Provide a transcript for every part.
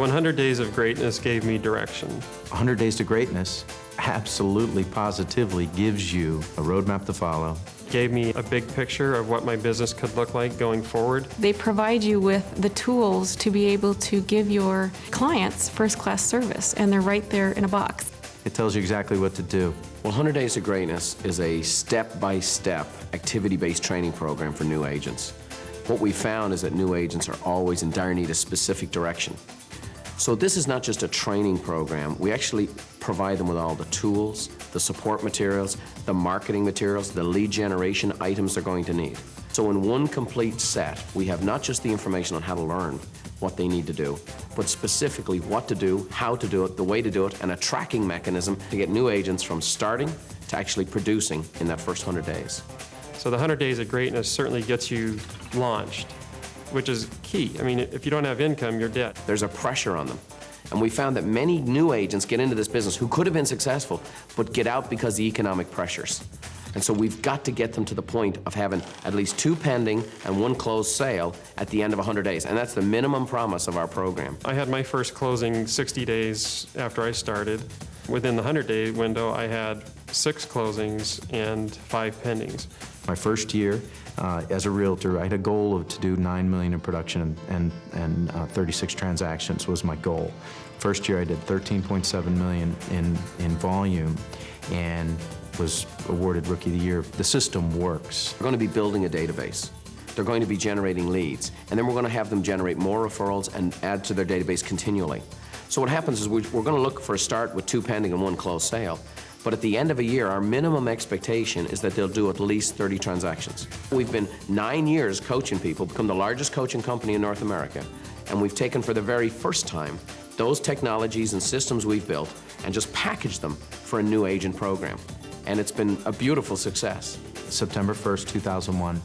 100 Days of Greatness gave me direction. 100 Days to Greatness absolutely, positively gives you a roadmap to follow. Gave me a big picture of what my business could look like going forward. They provide you with the tools to be able to give your clients first-class service, and they're right there in a box. It tells you exactly what to do. 100 Days of Greatness is a step-by-step activity-based training program for new agents. What we found is that new agents are always in dire need of specific direction. So this is not just a training program. We actually provide them with all the tools, the support materials, the marketing materials, the lead generation items they're going to need. So in one complete set, we have not just the information on how to learn what they need to do, but specifically what to do, how to do it, the way to do it, and a tracking mechanism to get new agents from starting to actually producing in that first 100 days. So the 100 Days of Greatness certainly gets you launched, which is key. I mean, if you don't have income, you're dead. There's a pressure on them. And we found that many new agents get into this business who could have been successful, but get out because of the economic pressures. And so we've got to get them to the point of having at least 2 pending and 1 closed sale at the end of 100 days. And that's the minimum promise of our program. I had my first closing 60 days after I started. Within the 100-day window, I had 6 closings and 5 pendings. My first year as a realtor, I had a goal to do $9 million in production and 36 transactions was my goal. First year I did $13.7 million in volume and was awarded Rookie of the Year. The system works. We're going to be building a database. They're going to be generating leads, and then we're going to have them generate more referrals and add to their database continually. So what happens is we're going to look for a start with 2 pending and 1 closed sale. But at the end of a year, our minimum expectation is that they'll do at least 30 transactions. We've been 9 years coaching people, become the largest coaching company in North America, and we've taken for the very first time those technologies and systems we've built and just packaged them for a new agent program. And it's been a beautiful success. September 1st, 2001,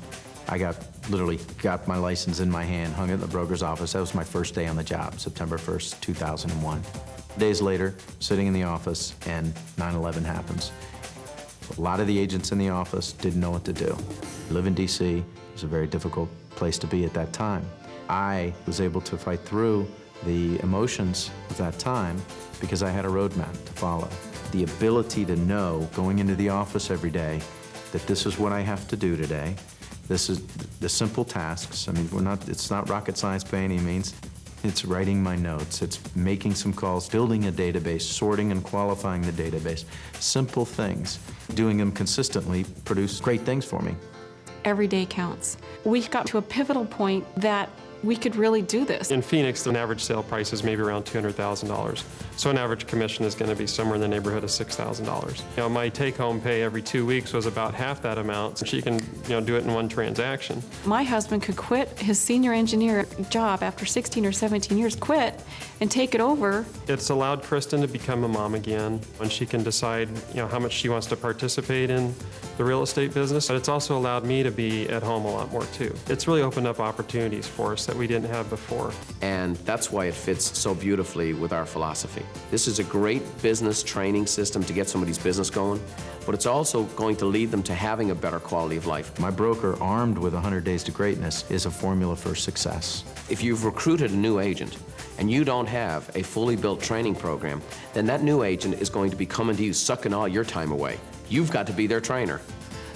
I literally got my license in my hand, hung it in the broker's office. That was my first day on the job, September 1st, 2001. Days later, sitting in the office, and 9/11 happens. A lot of the agents in the office didn't know what to do. I live in DC. It was a very difficult place to be at that time. I was able to fight through the emotions of that time because I had a roadmap to follow. The ability to know, going into the office every day, that this is what I have to do today. This is the simple tasks. I mean, it's not rocket science by any means. It's writing my notes, it's making some calls, building a database, sorting and qualifying the database. Simple things. Doing them consistently produce great things for me. Every day counts. We got to a pivotal point that we could really do this. In Phoenix, an average sale price is maybe around $200,000. So an average commission is going to be somewhere in the neighborhood of $6,000. You know, my take-home pay every 2 weeks was about half that amount. So she can, do it in 1 transaction. My husband could quit his senior engineer job after 16 or 17 years, quit, and take it over. It's allowed Kristen to become a mom again, and she can decide, how much she wants to participate in the real estate business. But it's also allowed me to be at home a lot more too. It's really opened up opportunities for us that we didn't have before. And that's why it fits so beautifully with our philosophy. This is a great business training system to get somebody's business going, but it's also going to lead them to having a better quality of life. My broker, armed with 100 Days to Greatness, is a formula for success. If you've recruited a new agent and you don't have a fully built training program, then that new agent is going to be coming to you, sucking all your time away. You've got to be their trainer.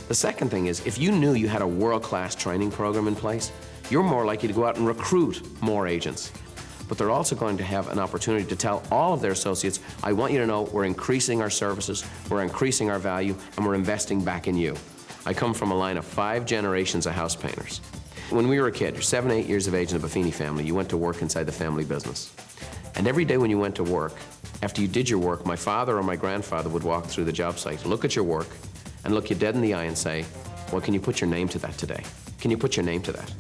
The second thing is, if you knew you had a world-class training program in place, you're more likely to go out and recruit more agents. But they're also going to have an opportunity to tell all of their associates, I want you to know we're increasing our services, we're increasing our value, and we're investing back in you. I come from a line of 5 generations of house painters. When we were a kid, you're 7, 8 years of age in the Buffini family, you went to work inside the family business. And every day when you went to work, after you did your work, my father or my grandfather would walk through the job site, look at your work, and look you dead in the eye and say, well, can you put your name to that today? Can you put your name to that?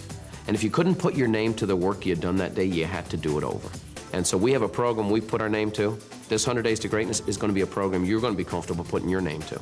And if you couldn't put your name to the work you had done that day, you had to do it over. And so we have a program we put our name to. This 100 Days to Greatness is going to be a program you're going to be comfortable putting your name to.